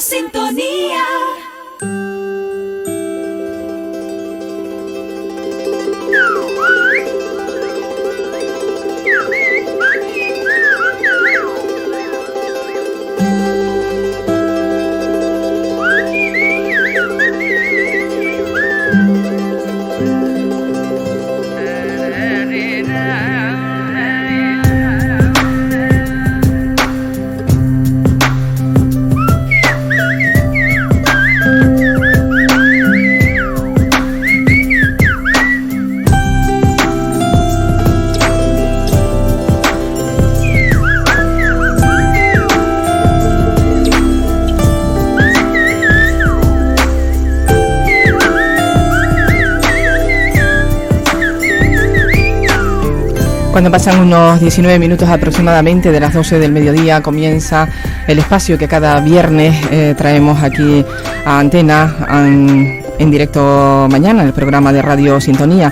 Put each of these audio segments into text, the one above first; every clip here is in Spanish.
Sintonía. Cuando pasan unos 19 minutos aproximadamente de las 12 del mediodía, comienza el espacio que cada viernes traemos aquí a Antena en directo mañana, el programa de Radio Sintonía.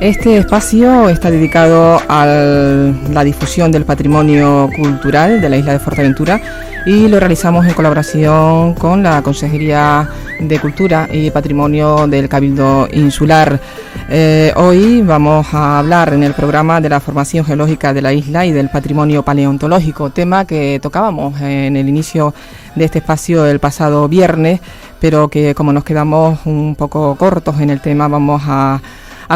Este espacio está dedicado a la difusión del patrimonio cultural de la isla de Fuerteventura y lo realizamos en colaboración con la Consejería de Cultura y Patrimonio del Cabildo Insular. Hoy vamos a hablar en el programa de la formación geológica de la isla y del patrimonio paleontológico, tema que tocábamos en el inicio de este espacio el pasado viernes, pero que como nos quedamos un poco cortos en el tema, vamos a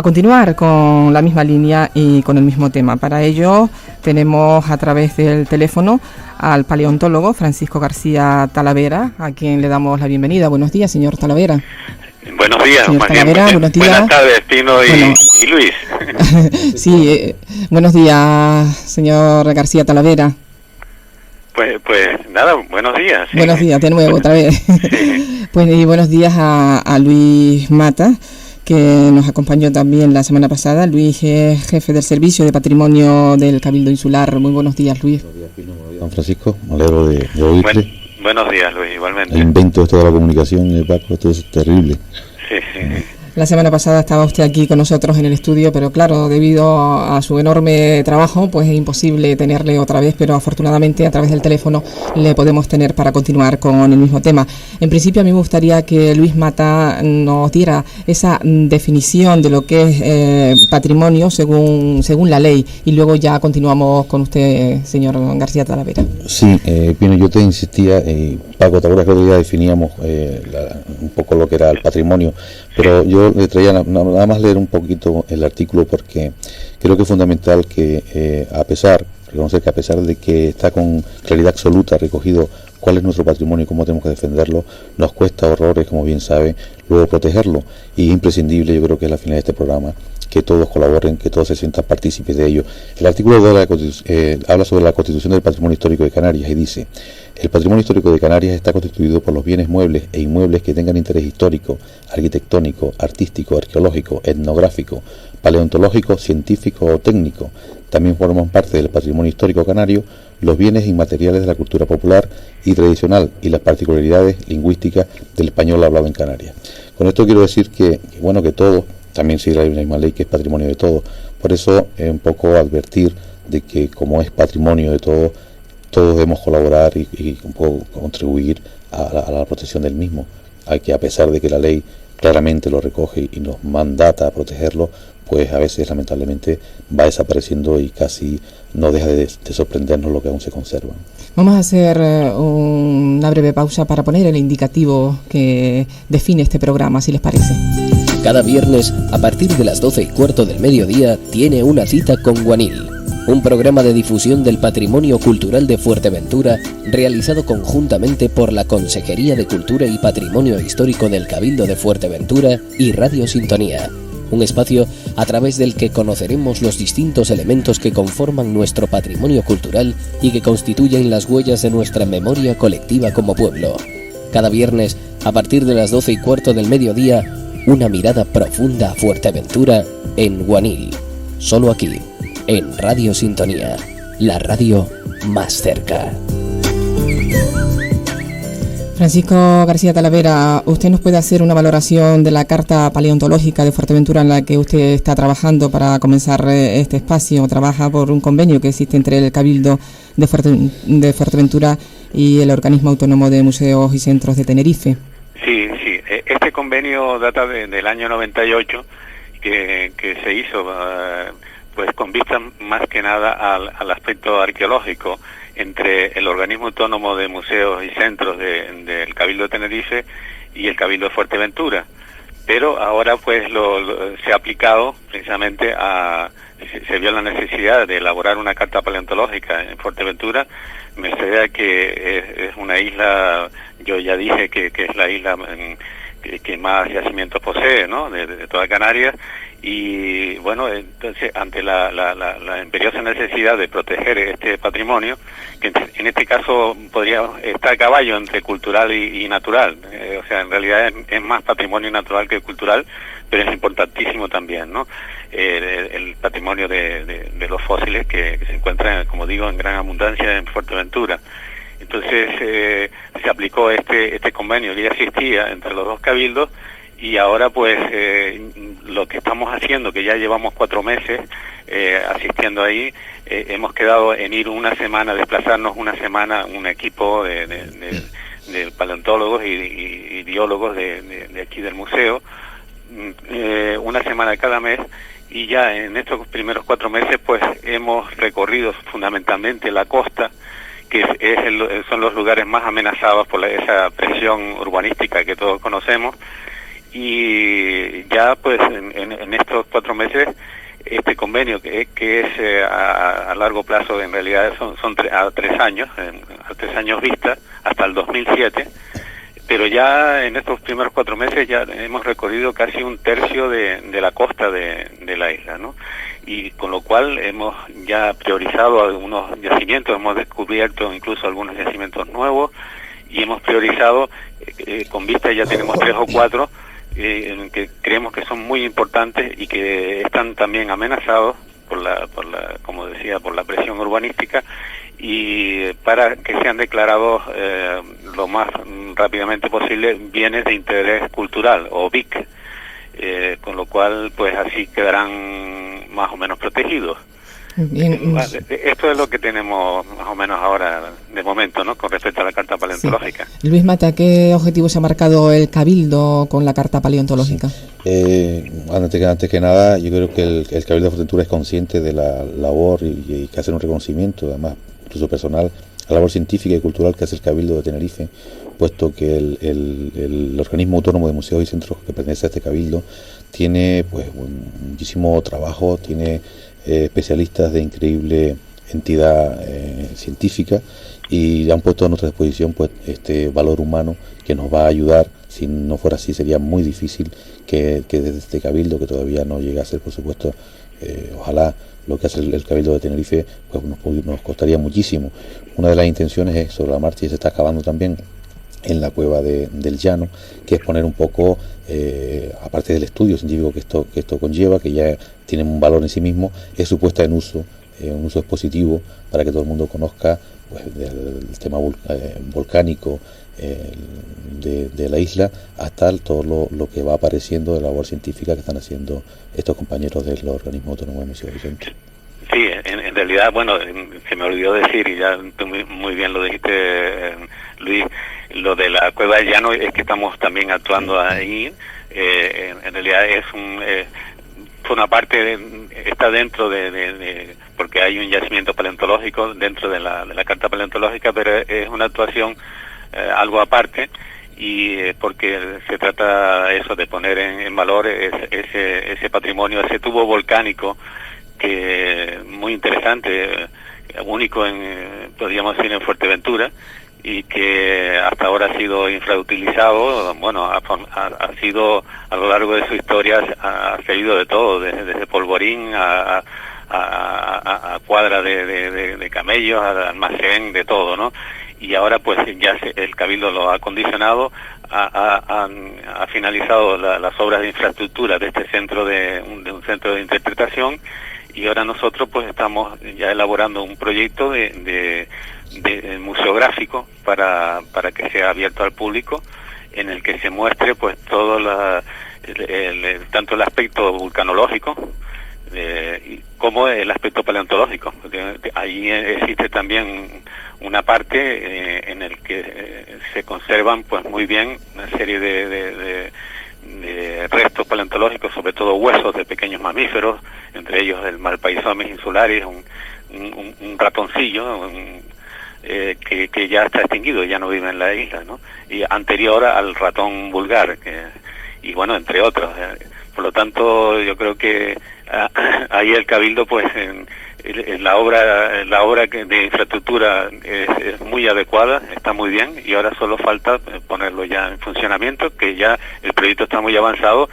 continuar con la misma línea y con el mismo tema. Para ello tenemos a través del teléfono al paleontólogo Francisco García Talavera, a quien le damos la bienvenida. Buenos días, señor Talavera. Buenos días, señor Talavera, buenos días. Buenas tardes, Tino y Luis. Sí, buenos días, señor García Talavera. Pues nada, buenos días. Sí. Buenos días, de nuevo, otra vez. Sí. Pues y buenos días a Luis Mata, que nos acompañó también la semana pasada. Luis es jefe del Servicio de Patrimonio del Cabildo Insular. Muy buenos días, Luis. Buenos días, Pino. Buenos días, don Francisco. Me alegro de oírte. Buenos días, Luis, igualmente. El invento de toda la comunicación, Paco, esto es terrible. Sí. La semana pasada estaba usted aquí con nosotros en el estudio, pero claro, debido a su enorme trabajo, pues es imposible tenerle otra vez, pero afortunadamente a través del teléfono le podemos tener para continuar con el mismo tema. En principio a mí me gustaría que Luis Mata nos diera esa definición de lo que es patrimonio según la ley, y luego ya continuamos con usted, señor García Talavera. Sí, Pino, yo te insistía, Paco, ¿te acuerdas que otro día definíamos un poco lo que era el patrimonio? Pero yo le traía nada más leer un poquito el artículo porque creo que es fundamental que reconocer que a pesar de que está con claridad absoluta recogido cuál es nuestro patrimonio y cómo tenemos que defenderlo, nos cuesta horrores, como bien sabe, luego protegerlo. Y es imprescindible, yo creo que es la finalidad de este programa, que todos colaboren, que todos se sientan partícipes de ello. El artículo 2 habla sobre la constitución del patrimonio histórico de Canarias y dice: el patrimonio histórico de Canarias está constituido por los bienes muebles e inmuebles que tengan interés histórico, arquitectónico, artístico, arqueológico, etnográfico, paleontológico, científico o técnico. También forman parte del patrimonio histórico canario los bienes inmateriales de la cultura popular y tradicional y las particularidades lingüísticas del español hablado en Canarias. Con esto quiero decir que todos, también sigue la misma ley que es patrimonio de todos. Por eso un poco advertir de que como es patrimonio de todos, todos debemos colaborar y un poco contribuir a la protección del mismo. Hay que, a pesar de que la ley claramente lo recoge y nos mandata a protegerlo, pues a veces lamentablemente va desapareciendo y casi no deja de sorprendernos lo que aún se conserva. Vamos a hacer una breve pausa para poner el indicativo que define este programa, si les parece. Cada viernes, a partir de las 12:15 del mediodía, tiene una cita con Guanil, un programa de difusión del patrimonio cultural de Fuerteventura, realizado conjuntamente por la Consejería de Cultura y Patrimonio Histórico del Cabildo de Fuerteventura y Radio Sintonía. Un espacio a través del que conoceremos los distintos elementos que conforman nuestro patrimonio cultural y que constituyen las huellas de nuestra memoria colectiva como pueblo. Cada viernes, a partir de las 12:15 del mediodía, una mirada profunda a Fuerteventura en Guanil. Solo aquí, en Radio Sintonía, la radio más cerca. Francisco García Talavera, ¿usted nos puede hacer una valoración de la Carta Paleontológica de Fuerteventura en la que usted está trabajando para comenzar este espacio? Trabaja por un convenio que existe entre el Cabildo de Fuerteventura y el Organismo Autónomo de Museos y Centros de Tenerife. Sí, sí. Este convenio data del año 98 que se hizo pues con vista más que nada al aspecto arqueológico entre el Organismo Autónomo de Museos y Centros del Cabildo de Tenerife y el Cabildo de Fuerteventura. Pero ahora pues se ha aplicado precisamente se vio la necesidad de elaborar una carta paleontológica en Fuerteventura, merced a que es una isla, yo ya dije que es la isla que más yacimientos posee, ¿no?, de toda Canarias, y bueno, entonces ante la imperiosa necesidad de proteger este patrimonio, que en este caso podría estar a caballo entre cultural y natural, o sea, en realidad es más patrimonio natural que cultural, pero es importantísimo también, ¿no?, el patrimonio de los fósiles que se encuentran, como digo, en gran abundancia en Fuerteventura. Entonces se aplicó este convenio que ya existía entre los dos cabildos, y ahora pues lo que estamos haciendo, que ya llevamos 4 meses asistiendo ahí, hemos quedado en ir una semana, desplazarnos una semana, un equipo de paleontólogos y biólogos de aquí del museo, una semana cada mes, y ya en estos primeros 4 meses pues hemos recorrido fundamentalmente la costa, que son los lugares más amenazados por esa presión urbanística que todos conocemos, y ya pues en estos 4 meses este convenio que es a largo plazo, en realidad son a 3 años, a 3 años vista, hasta el 2007, pero ya en estos primeros 4 meses ya hemos recorrido casi 1/3 de la costa de la isla, ¿no? Y con lo cual hemos ya priorizado algunos yacimientos, hemos descubierto incluso algunos yacimientos nuevos, y hemos priorizado con vista, ya tenemos 3 o 4 que creemos que son muy importantes y que están también amenazados por la como decía, por la presión urbanística, y para que sean declarados lo más rápidamente posible bienes de interés cultural, o BIC, con lo cual pues así quedarán más o menos protegidos. Bien. Esto es lo que tenemos más o menos ahora de momento, ¿no?, con respecto a la carta paleontológica. Sí. Luis Mata, ¿qué objetivo se ha marcado el Cabildo con la carta paleontológica? Antes que nada, yo creo que el Cabildo de Fuerteventura es consciente de la labor y que hace un reconocimiento, además incluso personal, a la labor científica y cultural que hace el Cabildo de Tenerife, puesto que el Organismo Autónomo de Museos y Centros que pertenece a este Cabildo tiene pues muchísimo trabajo, tiene especialistas de increíble entidad científica, y han puesto a nuestra disposición pues este valor humano que nos va a ayudar. Si no fuera así sería muy difícil que desde este Cabildo, que todavía no llega a ser, por supuesto, ojalá lo que hace el Cabildo de Tenerife, pues nos costaría muchísimo. Una de las intenciones es sobre la marcha, y se está acabando también en la cueva del Llano, que es poner un poco, aparte del estudio científico que esto conlleva, que ya tiene un valor en sí mismo, es su puesta en uso, un uso expositivo para que todo el mundo conozca pues del tema volcánico de la isla, hasta todo lo que va apareciendo de la labor científica que están haciendo estos compañeros del Organismo Autónomo de Museos y Centros. Sí, en realidad, bueno, se me olvidó decir, y ya tú muy bien lo dijiste, Luis, lo de la cueva del Llano es que estamos también actuando ahí. En realidad forma parte, está dentro porque hay un yacimiento paleontológico dentro de la carta paleontológica, pero es una actuación algo aparte, y porque se trata eso de poner en valor ese patrimonio, ese tubo volcánico que muy interesante, único podríamos decir en Fuerteventura, y que hasta ahora ha sido infrautilizado. Bueno, ha sido a lo largo de su historia, ha servido de todo, desde polvorín a cuadra de camellos, al almacén, de todo, ¿no? Y ahora pues ya el Cabildo lo ha acondicionado, ha finalizado las obras de infraestructura de este centro, de un centro de interpretación, y ahora nosotros pues estamos ya elaborando un proyecto de museográfico para que sea abierto al público, en el que se muestre pues todo tanto el aspecto vulcanológico como el aspecto paleontológico. Ahí existe también una parte en el que se conservan pues muy bien una serie de restos paleontológicos, sobre todo huesos de pequeños mamíferos, entre ellos el Malpaisomes insularis, un ratoncillo que ya está extinguido, ya no vive en la isla, ¿no? Y anterior al ratón vulgar, y bueno, entre otros. Por lo tanto, yo creo que ahí el Cabildo, pues, la obra de infraestructura es muy adecuada, está muy bien, y ahora solo falta ponerlo ya en funcionamiento, que ya el proyecto está muy avanzado,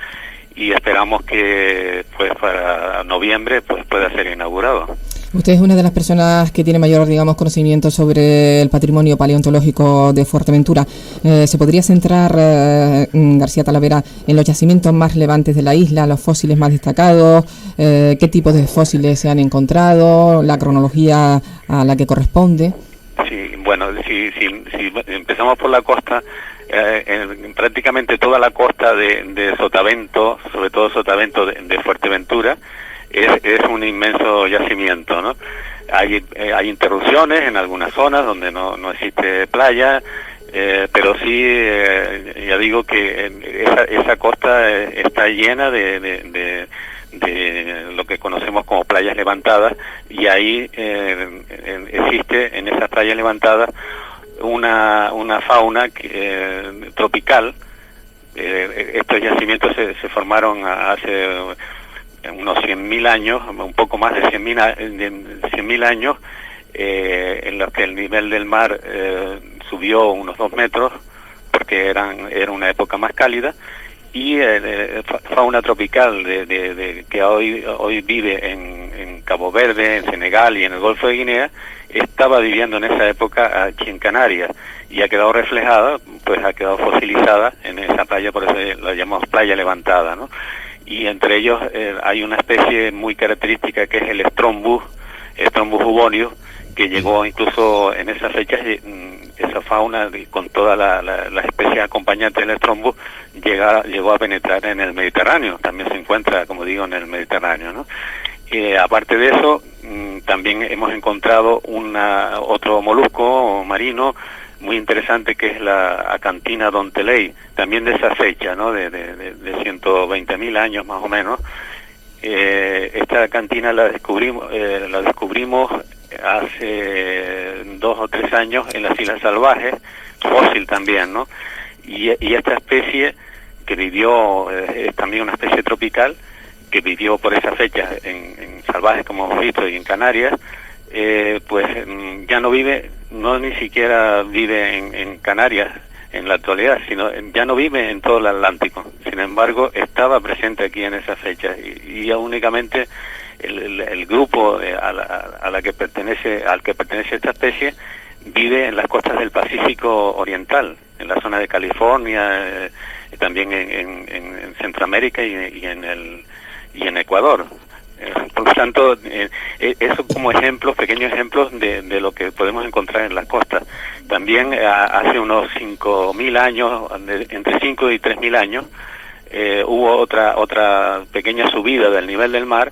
y esperamos que pues para noviembre pues pueda ser inaugurado. Usted es una de las personas que tiene mayor, digamos, conocimiento sobre el patrimonio paleontológico de Fuerteventura. ¿Se podría centrar, García Talavera, en los yacimientos más relevantes de la isla, los fósiles más destacados, qué tipos de fósiles se han encontrado, la cronología a la que corresponde? Sí, bueno, si empezamos por la costa, prácticamente toda la costa de Sotavento, sobre todo Sotavento de Fuerteventura, es un inmenso yacimiento, ¿no? Hay interrupciones en algunas zonas donde no existe playa, pero sí, ya digo que esa costa está llena de lo que conocemos como playas levantadas, y ahí existe en esas playas levantadas una fauna tropical. Estos yacimientos se formaron hace unos 100.000 años, un poco más de 100.000 años, en los que el nivel del mar subió unos 2 metros, porque era una época más cálida, y fauna tropical que hoy vive en Cabo Verde, en Senegal y en el Golfo de Guinea, estaba viviendo en esa época aquí en Canarias, y ha quedado reflejada, pues ha quedado fosilizada en esa playa, por eso la llamamos playa levantada, ¿no? Y entre ellos hay una especie muy característica que es el Strombus hubonius, que llegó incluso en esas fechas, esa fauna con toda la especie acompañante del Strombus llegó a penetrar en el Mediterráneo, también se encuentra, como digo, en el Mediterráneo, ¿no? Aparte de eso, también hemos encontrado otro molusco marino muy interesante, que es la Acanthina dontelei, también de esa fecha, ¿no? De 120.000 años más o menos. Esta acantina la descubrimos hace 2 o 3 años en las Islas Salvajes, fósil también, ¿no? Y esta especie que vivió, es también una especie tropical, que vivió por esas fechas en Salvajes, como hemos visto, y en Canarias, pues ya no vive, ni siquiera vive en Canarias en la actualidad, sino ya no vive en todo el Atlántico. Sin embargo, estaba presente aquí en esas fechas, y ya únicamente el grupo al que pertenece esta especie vive en las costas del Pacífico Oriental, en la zona de California, también en Centroamérica y en Ecuador. Por lo tanto, eso como ejemplos, pequeños ejemplos de lo que podemos encontrar en las costas. También hace unos 5.000 años, entre 5 y 3.000 años, hubo otra pequeña subida del nivel del mar,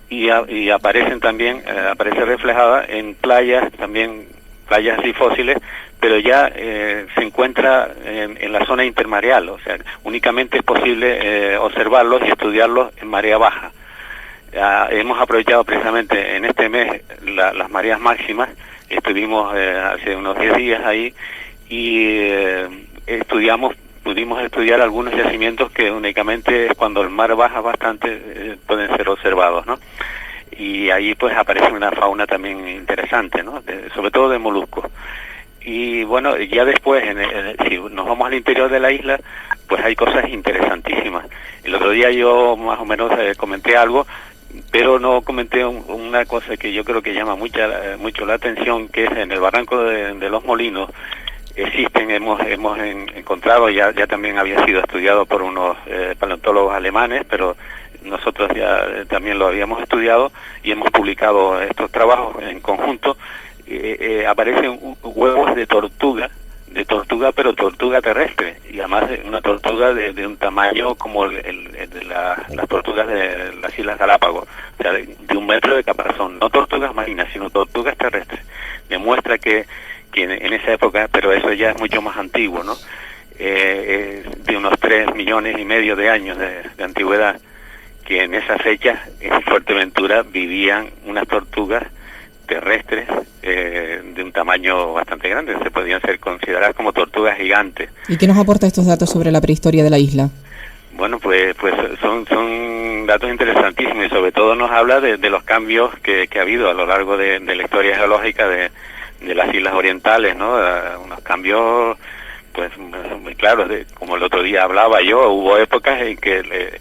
y aparece reflejada en playas, también playas así fósiles, pero ya se encuentra en la zona intermareal, o sea, únicamente es posible observarlos y estudiarlos en marea baja. Hemos aprovechado precisamente en este mes las mareas máximas. Estuvimos hace unos 10 días ahí, y pudimos estudiar algunos yacimientos que únicamente cuando el mar baja bastante pueden ser observados, ¿no? Y ahí pues aparece una fauna también interesante, ¿no? Sobre todo de moluscos. Y bueno, ya después, si nos vamos al interior de la isla, pues hay cosas interesantísimas. El otro día yo más o menos comenté algo, pero no comenté una cosa que yo creo que llama mucho la atención, que es en el barranco de los Molinos. Hemos encontrado, ya también había sido estudiado por unos paleontólogos alemanes, pero nosotros ya también lo habíamos estudiado y hemos publicado estos trabajos en conjunto. Aparecen huevos de tortuga tortuga, pero tortuga terrestre, y además una tortuga de un tamaño como el de las tortugas de las Islas Galápagos, o sea, de 1 metro de caparazón, no tortugas marinas, sino tortugas terrestres. Demuestra que en esa época, pero eso ya es mucho más antiguo, ¿no? De unos 3,5 millones de años de antigüedad, que en esa fecha en Fuerteventura vivían unas tortugas terrestres de un tamaño bastante grande, se podían ser consideradas como tortugas gigantes. ¿Y qué nos aporta estos datos sobre la prehistoria de la isla? Bueno, pues son datos interesantísimos, y sobre todo nos habla de los cambios que ha habido a lo largo de la historia geológica de las islas orientales, ¿no? Unos cambios pues muy claros, como el otro día hablaba yo, hubo épocas en que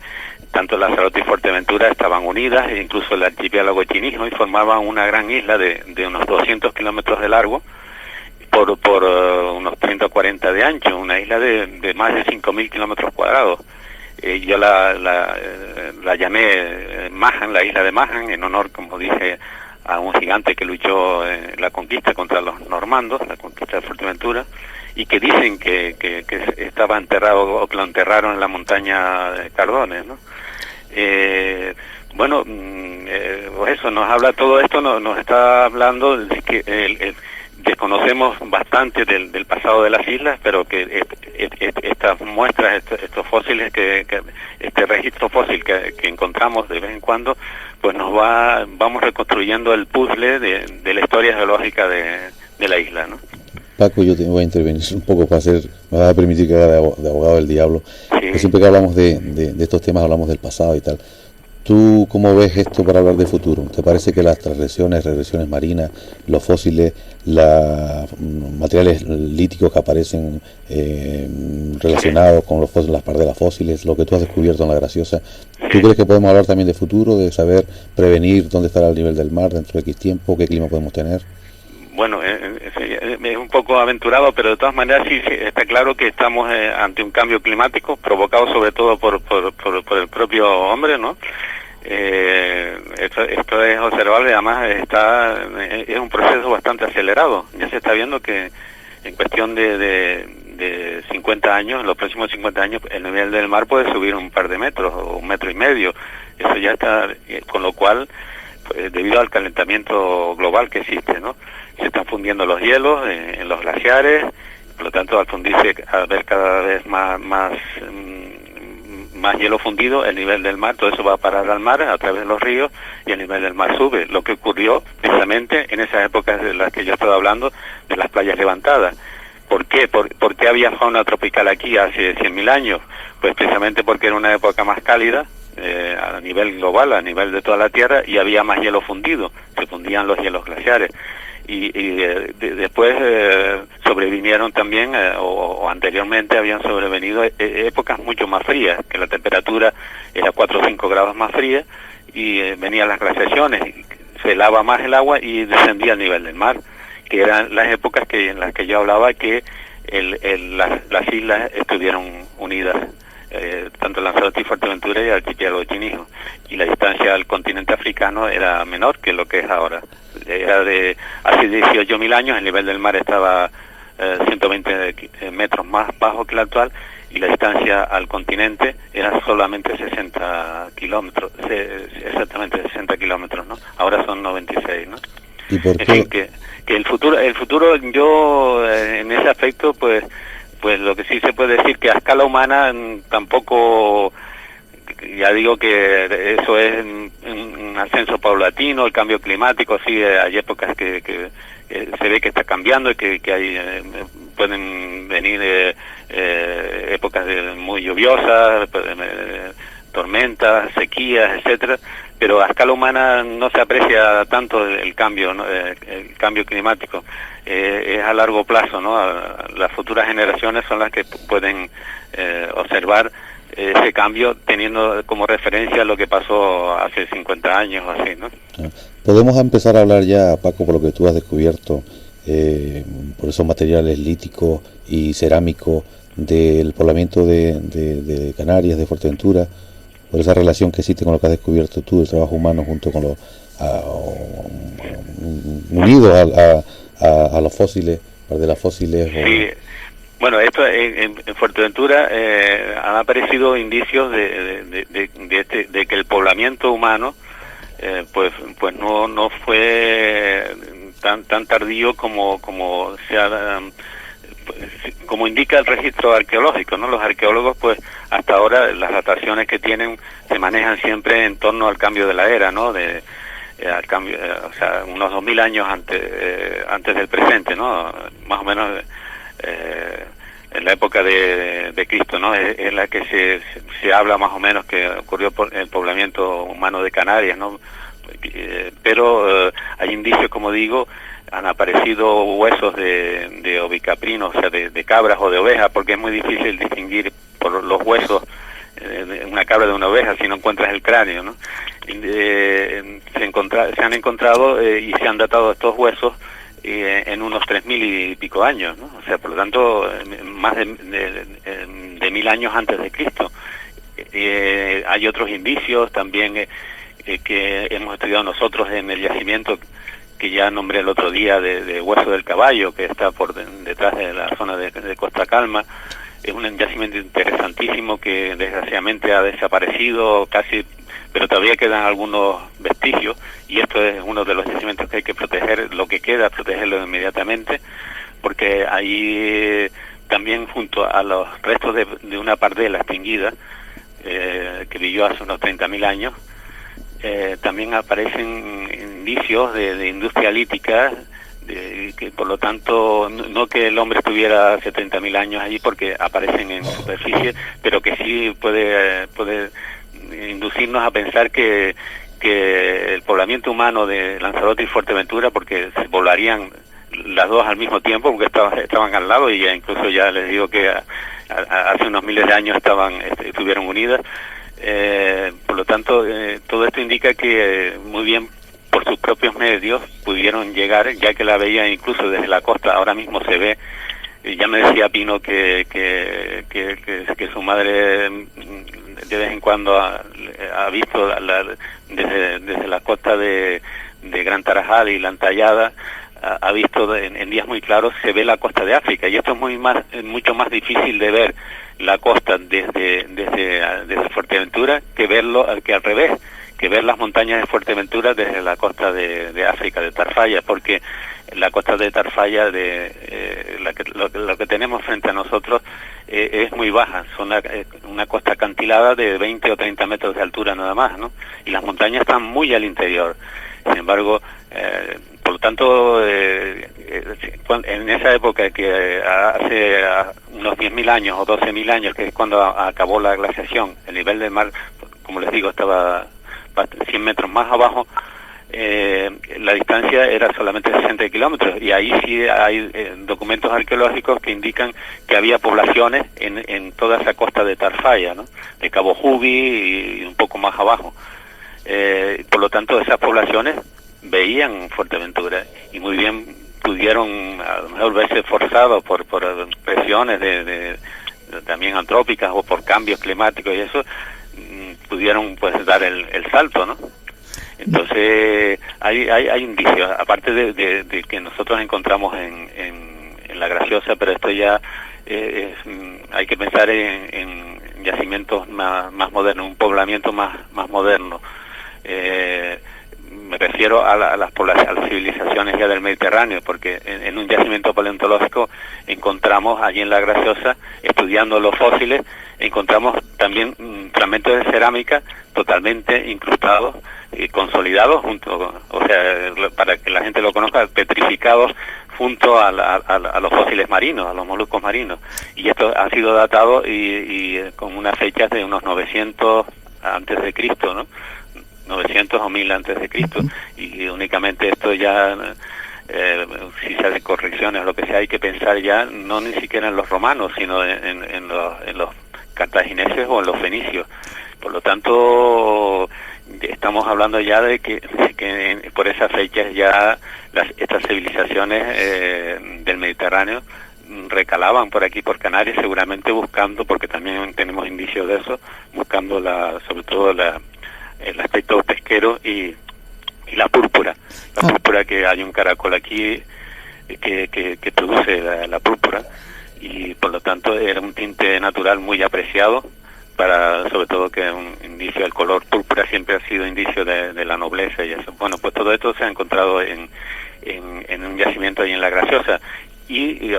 tanto Lanzarote y Fuerteventura estaban unidas, e incluso el archipiélago Chinijo, y formaban una gran isla de unos 200 kilómetros de largo por unos 30 o 40 de ancho, una isla de más de 5.000 kilómetros cuadrados. Yo la llamé Mahan, la isla de Mahan, en honor, como dije, a un gigante que luchó en la conquista contra los normandos, la conquista de Fuerteventura, y que dicen que estaba enterrado, o que lo enterraron en la montaña de Cardones, ¿no? Pues eso nos habla, todo esto nos está hablando de que desconocemos bastante del pasado de las islas, pero que estas muestras, estos fósiles, este registro fósil que encontramos de vez en cuando, pues vamos reconstruyendo el puzzle de la historia geológica de la isla, ¿no? Paco, yo te voy a intervenir un poco me va a permitir que haga de abogado del diablo, porque siempre que hablamos de estos temas hablamos del pasado y tal. ¿Tú cómo ves esto para hablar de futuro? ¿Te parece que las regresiones marinas, los fósiles, los materiales líticos que aparecen relacionados con los fósiles, las pardelas fósiles, lo que tú has descubierto en La Graciosa, ¿tú crees que podemos hablar también de futuro, de saber prevenir dónde estará el nivel del mar dentro de X tiempo, qué clima podemos tener? Bueno, es un poco aventurado, pero de todas maneras sí está claro que estamos ante un cambio climático provocado sobre todo por el propio hombre, ¿no? Esto es observable, además es un proceso bastante acelerado. Ya se está viendo que en cuestión de 50 años, en los próximos 50 años, el nivel del mar puede subir un par de metros o 1,5 metros. Eso ya está, con lo cual, pues, debido al calentamiento global que existe, ¿no? Se están fundiendo los hielos en los glaciares, por lo tanto, al fundirse, al ver cada vez más hielo fundido, el nivel del mar, todo eso va a parar al mar a través de los ríos, y el nivel del mar sube, lo que ocurrió precisamente en esas épocas de las que yo estaba hablando, de las playas levantadas. ¿Por qué? ¿Por qué había fauna tropical aquí hace 100.000 años? Pues precisamente porque era una época más cálida, a nivel global, a nivel de toda la Tierra, y había más hielo fundido, se fundían los hielos glaciares. Y después sobrevinieron también, o anteriormente habían sobrevenido épocas mucho más frías, que la temperatura era 4 o 5 grados más fría, y venían las glaciaciones, se helaba más el agua y descendía el nivel del mar, que eran las épocas en las que yo hablaba que las islas estuvieron unidas, tanto Lanzarote y Fuerteventura y el archipiélago Chinijo, y la distancia al continente africano era menor que lo que es ahora. Era de hace 18.000 años, el nivel del mar estaba 120 metros más bajo que el actual, y la distancia al continente era solamente 60 kilómetros, exactamente 60 kilómetros, ¿no? Ahora son 96, ¿no? ¿Y por qué? En fin, que el futuro, yo en ese aspecto, pues lo que sí se puede decir que a escala humana tampoco, ya digo que eso es un ascenso paulatino, el cambio climático, sí, hay épocas que se ve que está cambiando y que hay pueden venir épocas muy lluviosas, tormentas, sequías, etcétera, pero a escala humana no se aprecia tanto el cambio, ¿no? El cambio climático. Es a largo plazo, ¿no? Las futuras generaciones son las que pueden observar ese cambio teniendo como referencia lo que pasó hace 50 años o así, ¿no? Podemos empezar a hablar ya, Paco, por lo que tú has descubierto, por esos materiales líticos y cerámicos del poblamiento de Canarias, de Fuerteventura, por esa relación que existe con lo que has descubierto tú, el trabajo humano junto con unidos a los fósiles, de las fósiles. Sí, Bueno, esto en Fuerteventura han aparecido indicios de que el poblamiento humano pues no fue tan tardío como indica el registro arqueológico, ¿no? Los arqueólogos, pues hasta ahora las dataciones que tienen se manejan siempre en torno al cambio de la era, ¿no? Al cambio, o sea, unos 2000 años antes del presente, ¿no? Más o menos en la época de Cristo, ¿no? Es la que se habla más o menos que ocurrió por el poblamiento humano de Canarias, ¿no? Pero hay indicios, como digo, han aparecido huesos de ovicaprinos, o sea, de cabras o de ovejas, porque es muy difícil distinguir por los huesos de una cabra de una oveja si no encuentras el cráneo, ¿no? Se han encontrado y se han datado estos huesos en unos 3000 y pico años, ¿no? O sea, por lo tanto, más de 1000 años antes de Cristo. Hay otros indicios también que hemos estudiado nosotros en el yacimiento que ya nombré el otro día de Hueso del Caballo, que está por detrás de la zona de Costa Calma. Es un yacimiento interesantísimo que desgraciadamente ha desaparecido casi, pero todavía quedan algunos vestigios, y esto es uno de los yacimientos que hay que proteger, lo que queda, protegerlo inmediatamente, porque ahí también junto a los restos de una pardela extinguida, que vivió hace unos 30.000 años, también aparecen indicios de industria lítica, que por lo tanto, no que el hombre estuviera hace 30.000 años allí porque aparecen en superficie, pero que sí puede inducirnos a pensar que el poblamiento humano de Lanzarote y Fuerteventura, porque se poblarían las dos al mismo tiempo, porque estaban al lado, y incluso ya les digo que hace unos miles de años estuvieron unidas. Por lo tanto, todo esto indica que muy bien por sus propios medios pudieron llegar, ya que la veía incluso desde la costa. Ahora mismo se ve, ya me decía Pino que su madre de vez en cuando ha visto desde la costa de Gran Tarajal y La Entallada, ha visto en días muy claros, se ve la costa de África, y esto es mucho más difícil de ver la costa desde Fuerteventura que al revés, que ver las montañas de Fuerteventura desde la costa de África, de Tarfaya, porque la costa de Tarfaya, lo que tenemos frente a nosotros, es muy baja, son una costa acantilada de 20 o 30 metros de altura nada más, ¿no? Y las montañas están muy al interior. Sin embargo, por lo tanto, en esa época que hace unos 10.000 años o 12.000 años, que es cuando acabó la glaciación, el nivel del mar, como les digo, estaba 100 metros más abajo, la distancia era solamente 60 kilómetros, y ahí sí hay documentos arqueológicos que indican que había poblaciones en toda esa costa de Tarfaya, ¿no? De Cabo Jubi y un poco más abajo. Por lo tanto, esas poblaciones veían Fuerteventura y muy bien pudieron a lo mejor verse forzados por presiones también antrópicas o por cambios climáticos, y eso pudieron pues dar el salto, ¿no? Entonces hay indicios, aparte de que nosotros encontramos en La Graciosa, pero esto ya hay que pensar en yacimientos más modernos, un poblamiento más moderno. Me refiero a las civilizaciones ya del Mediterráneo, porque en un yacimiento paleontológico encontramos allí en La Graciosa, estudiando los fósiles, encontramos también fragmentos de cerámica totalmente incrustados y consolidados o sea, para que la gente lo conozca, petrificados junto a los fósiles marinos, a los moluscos marinos. Y esto ha sido datado y con unas fechas de unos 900 antes de Cristo, ¿no? 900 o 1000 antes de Cristo, y únicamente esto ya, si se hacen correcciones o lo que sea, hay que pensar ya no ni siquiera en los romanos, sino en los cartagineses o en los fenicios. Por lo tanto, estamos hablando ya de que por esas fechas ya estas civilizaciones del Mediterráneo recalaban por aquí, por Canarias, seguramente buscando, porque también tenemos indicios de eso, buscando sobre todo el aspecto pesquero y la púrpura. La púrpura, que hay un caracol aquí que produce la púrpura, y por lo tanto era un tinte natural muy apreciado, sobre todo que es un indicio, el color púrpura siempre ha sido indicio de la nobleza y eso. Bueno, pues todo esto se ha encontrado en un yacimiento ahí en La Graciosa. Y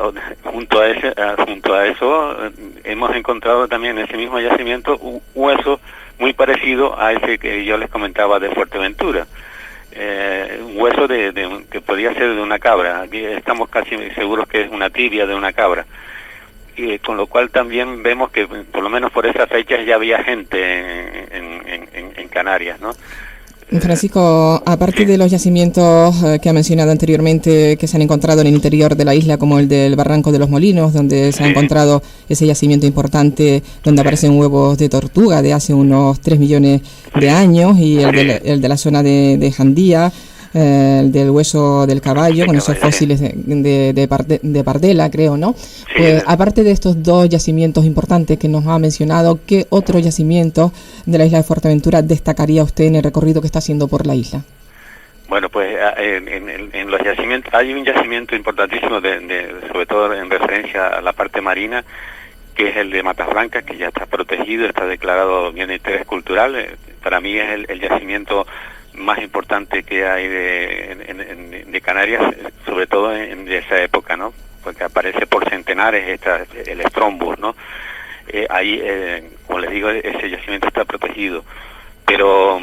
junto a eso hemos encontrado también en ese mismo yacimiento un hueso muy parecido a ese que yo les comentaba de Fuerteventura. Un hueso que podía ser de una cabra. Aquí estamos casi seguros que es una tibia de una cabra. Y con lo cual también vemos que por lo menos por esas fechas ya había gente en Canarias, ¿no? Francisco, aparte de los yacimientos que ha mencionado anteriormente que se han encontrado en el interior de la isla, como el del Barranco de los Molinos, donde se ha encontrado ese yacimiento importante donde aparecen huevos de tortuga de hace unos 3 millones de años, y el de la zona de Jandía, el del hueso del caballo, con esos fósiles de Pardela, creo, ¿no? Pues, aparte de estos 2 yacimientos importantes que nos ha mencionado, ¿qué otro yacimiento de la isla de Fuerteventura destacaría usted en el recorrido que está haciendo por la isla? Bueno, pues en los yacimientos hay un yacimiento importantísimo, sobre todo en referencia a la parte marina, que es el de Matas Blancas, que ya está protegido, está declarado bien de interés cultural. Para mí es el yacimiento más importante que hay de Canarias, sobre todo de esa época, ¿no? Porque aparece por centenares el Strombus, ¿no? Ahí, como les digo, ese yacimiento está protegido, pero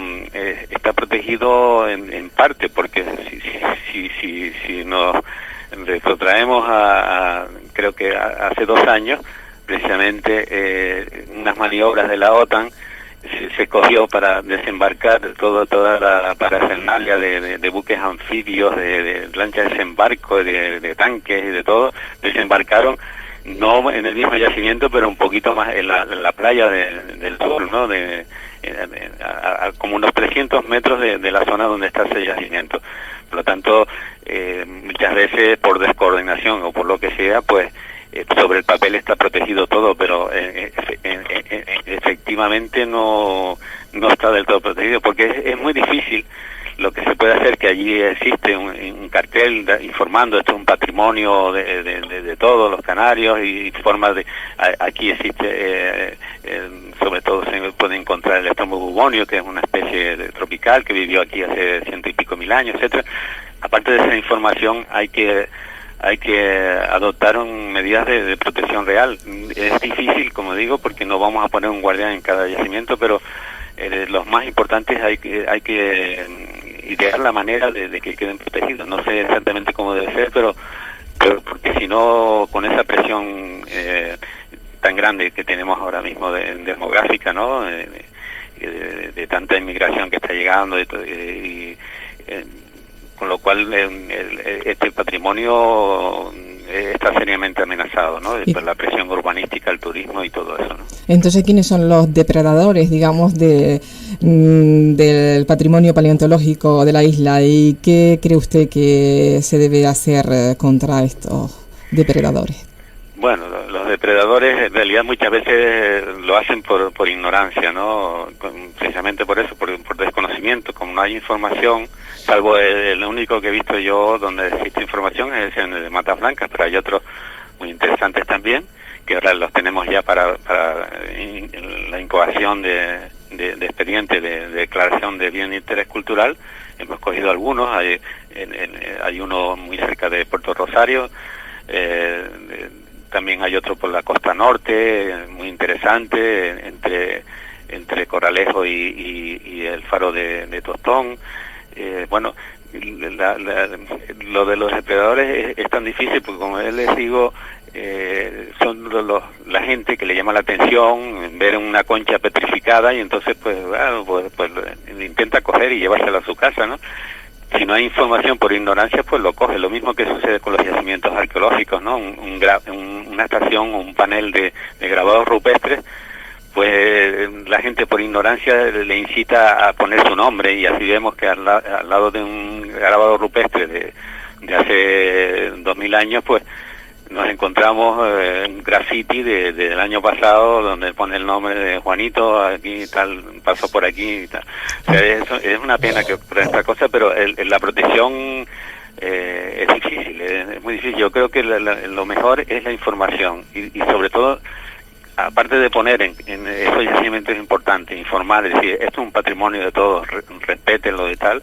está protegido en parte, porque si nos retrotraemos creo que hace 2 años, precisamente unas maniobras de la OTAN se cogió para desembarcar toda la parafernalia de buques anfibios, de lanchas de desembarco, de tanques y de todo. Desembarcaron no en el mismo yacimiento, pero un poquito más en la playa del sur, ¿no? A como unos 300 metros de la zona donde está ese yacimiento. Por lo tanto, muchas veces por descoordinación o por lo que sea, pues sobre el papel está protegido todo, pero efectivamente no está del todo protegido, porque es muy difícil. Lo que se puede hacer, que allí existe un cartel informando esto es un patrimonio de todos los canarios, y formas de aquí existe sobre todo se puede encontrar el estómago bubonio, que es una especie tropical que vivió aquí hace 100 y pico mil años, etcétera. Aparte de esa información hay que adoptar medidas de protección real. Es difícil, como digo, porque no vamos a poner un guardián en cada yacimiento, pero los más importantes hay que idear la manera de que queden protegidos. No sé exactamente cómo debe ser, pero porque si no, con esa presión tan grande que tenemos ahora mismo demográfica, ¿no? De tanta inmigración que está llegando, con lo cual este patrimonio está seriamente amenazado, ¿no? Por la presión urbanística, el turismo y todo eso, ¿no? Entonces, ¿quiénes son los depredadores, digamos, del patrimonio paleontológico de la isla? ¿Y qué cree usted que se debe hacer contra estos depredadores? Bueno, los depredadores en realidad muchas veces lo hacen por ignorancia, ¿no? Precisamente por eso, por desconocimiento. Como no hay información, salvo el único que he visto yo donde existe información es en el de Matas Blancas, pero hay otros muy interesantes también, que ahora los tenemos ya para la incoación de expediente de declaración de bien de interés cultural. Hemos cogido algunos, hay uno muy cerca de Puerto Rosario, también hay otro por la costa norte, muy interesante, entre Corralejo y el faro de Tostón. Bueno, lo de los depredadores es tan difícil porque, como les digo, son la gente que le llama la atención ver una concha petrificada y entonces pues intenta coger y llevársela a su casa, ¿no? Si no hay información por ignorancia, pues lo coge. Lo mismo que sucede con los yacimientos arqueológicos, ¿no? Una estación, un panel de grabados rupestres, pues la gente por ignorancia le incita a poner su nombre, y así vemos que al lado de un grabado rupestre de hace 2000 años, pues nos encontramos un graffiti del año pasado donde pone el nombre de Juanito, aquí tal, pasó por aquí y tal. O sea, es una pena que por esta cosa, pero la protección es difícil, es muy difícil. Yo creo que lo mejor es la información y sobre todo, aparte de poner en esos yacimientos importantes, informar, es decir, esto es un patrimonio de todos, respétenlo y tal.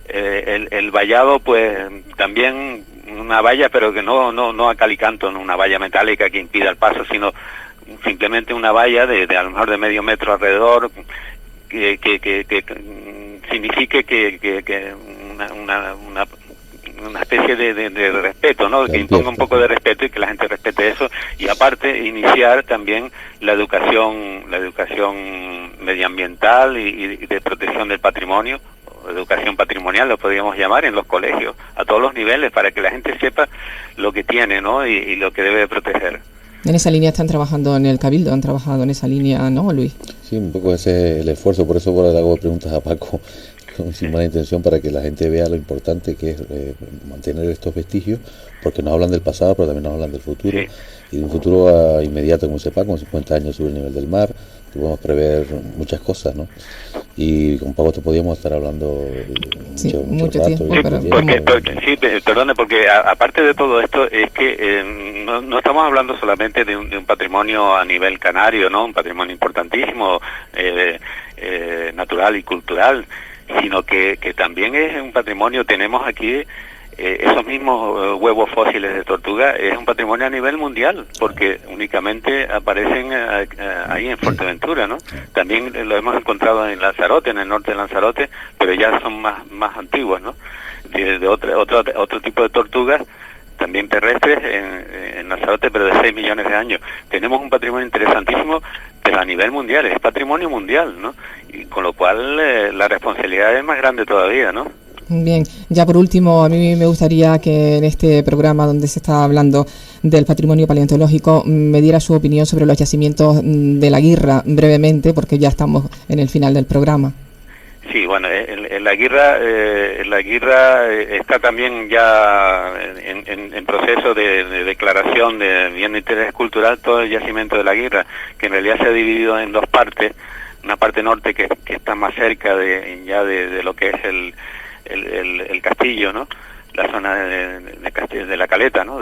El vallado, pues también una valla, pero que no a cal y canto, no una valla metálica que impida el paso, sino simplemente una valla de a lo mejor de medio metro alrededor, que signifique que una especie de respeto, ¿no? Que imponga un poco de respeto y que la gente respete eso, y aparte iniciar también la educación medioambiental y de protección del patrimonio, educación patrimonial lo podríamos llamar, en los colegios, a todos los niveles, para que la gente sepa lo que tiene, ¿no? Y lo que debe proteger. En esa línea están trabajando en el Cabildo, han trabajado en esa línea, ¿no, Luis? Sí, un poco ese es el esfuerzo, por eso le hago preguntas a Paco sin mala intención, para que la gente vea lo importante que es mantener estos vestigios, porque nos hablan del pasado, pero también nos hablan del futuro, sí. Y de un futuro inmediato, como sepa, con 50 años sube el nivel del mar, podemos prever muchas cosas, ¿no? Y con Paco te podíamos estar hablando mucho rato. Tiempo, porque aparte de todo esto, es que no estamos hablando solamente de un patrimonio a nivel canario, ¿no? Un patrimonio importantísimo, natural y cultural, sino que también es un patrimonio. Tenemos aquí esos mismos huevos fósiles de tortuga, es un patrimonio a nivel mundial, porque únicamente aparecen ahí en Fuerteventura, ¿no? También lo hemos encontrado en Lanzarote, en el norte de Lanzarote, pero ya son más antiguos, ¿no? De otro tipo de tortugas, también terrestres en Lanzarote, pero de 6 millones de años. Tenemos un patrimonio interesantísimo, pero a nivel mundial, es patrimonio mundial, ¿no? Y con lo cual la responsabilidad es más grande todavía, ¿no? Bien, ya por último, a mí me gustaría que en este programa donde se está hablando del patrimonio paleontológico me diera su opinión sobre los yacimientos de La Guirra, brevemente, porque ya estamos en el final del programa. Sí, bueno, en La Guirra está también ya en proceso de declaración de bien de interés cultural todo el yacimiento de La Guirra, que en realidad se ha dividido en dos partes. Una parte norte que está más cerca de lo que es el castillo, ¿no? La zona de la Caleta, ¿no?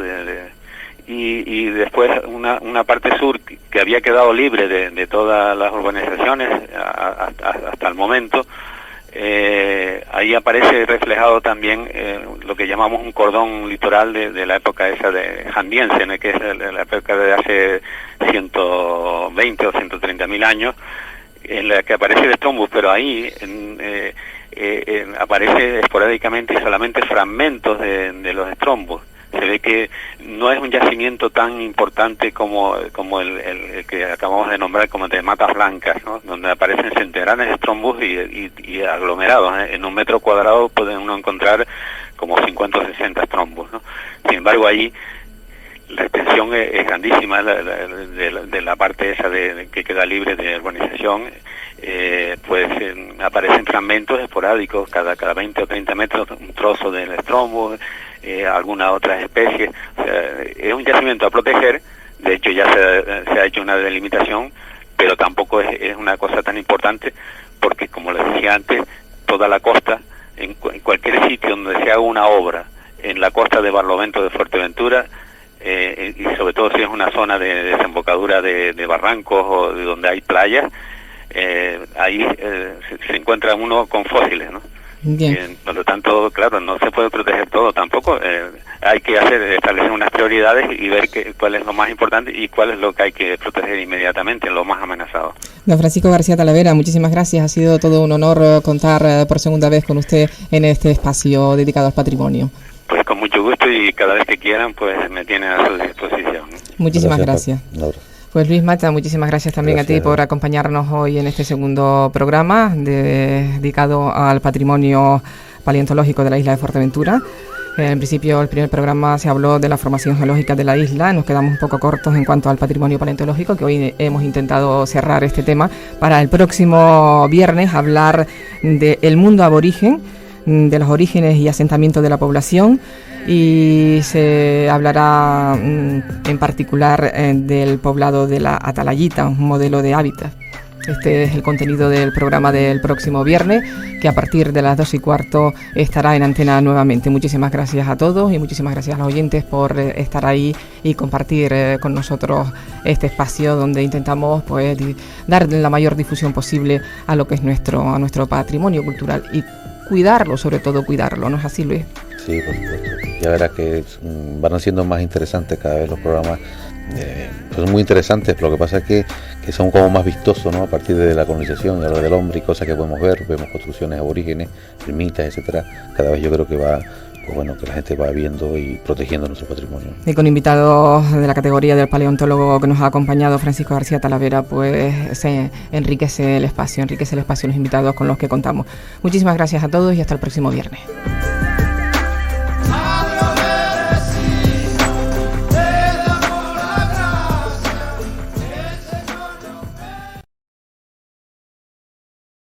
Y después una parte sur que había quedado libre de todas las urbanizaciones hasta el momento. Ahí aparece reflejado también lo que llamamos un cordón litoral de la época esa de Jandiense, ¿no? Que es la época de hace 120 o 130.000 años, en la que aparece el Strombus, pero ahí aparece esporádicamente y solamente fragmentos de los Strombus. Se ve que no es un yacimiento tan importante como el que acabamos de nombrar, como de Matas Blancas, ¿no? Donde aparecen centenares de Strombus y aglomerados, ¿eh? En un metro cuadrado puede uno encontrar como 50 o 60 Strombus, ¿no? Sin embargo, ahí la extensión es grandísima de la parte esa que queda libre de urbanización. Pues aparecen fragmentos esporádicos cada 20 o 30 metros, un trozo del Strombus, alguna otra especie. O sea, es un yacimiento a proteger. De hecho ya se ha hecho una delimitación, pero tampoco es una cosa tan importante, porque como les decía antes, toda la costa, en cualquier sitio donde se haga una obra en la costa de Barlovento de Fuerteventura, y sobre todo si es una zona de desembocadura de barrancos o de donde hay playas, ahí se encuentra uno con fósiles, ¿no? Bien. Por lo tanto, claro, no se puede proteger todo tampoco. Hay que establecer unas prioridades y ver cuál es lo más importante y cuál es lo que hay que proteger inmediatamente, lo más amenazado. Don Francisco García Talavera, muchísimas gracias. Ha sido todo un honor contar por segunda vez con usted en este espacio dedicado al patrimonio. Pues con mucho gusto, y cada vez que quieran, pues me tienen a su disposición. Muchísimas gracias. Pues Luis Mata, muchísimas gracias también a ti por acompañarnos hoy en este segundo programa dedicado al patrimonio paleontológico de la isla de Fuerteventura. En principio, el primer programa se habló de la formación geológica de la isla. Nos quedamos un poco cortos en cuanto al patrimonio paleontológico, que hoy hemos intentado cerrar este tema. Para el próximo viernes hablar del mundo aborigen, de los orígenes y asentamientos de la población, y se hablará en particular del poblado de la Atalayita, un modelo de hábitat. Este es el contenido del programa del próximo viernes, que a partir de las 2:15 estará en antena nuevamente. Muchísimas gracias a todos y muchísimas gracias a los oyentes por estar ahí y compartir con nosotros este espacio donde intentamos pues dar la mayor difusión posible a lo que es nuestro patrimonio cultural y cuidarlo, sobre todo cuidarlo, ¿no es así, Luis? Sí, por supuesto. Ya verás que van siendo más interesantes cada vez los programas. Son muy interesantes, lo que pasa es que son como más vistosos, ¿no? A partir de la colonización, de lo del hombre y cosas que podemos ver, vemos construcciones aborígenes, ermitas, etcétera. Cada vez yo creo que va, pues bueno, que la gente va viendo y protegiendo nuestro patrimonio. Y con invitados de la categoría del paleontólogo que nos ha acompañado, Francisco García Talavera, pues se enriquece el espacio los invitados con los que contamos. Muchísimas gracias a todos y hasta el próximo viernes.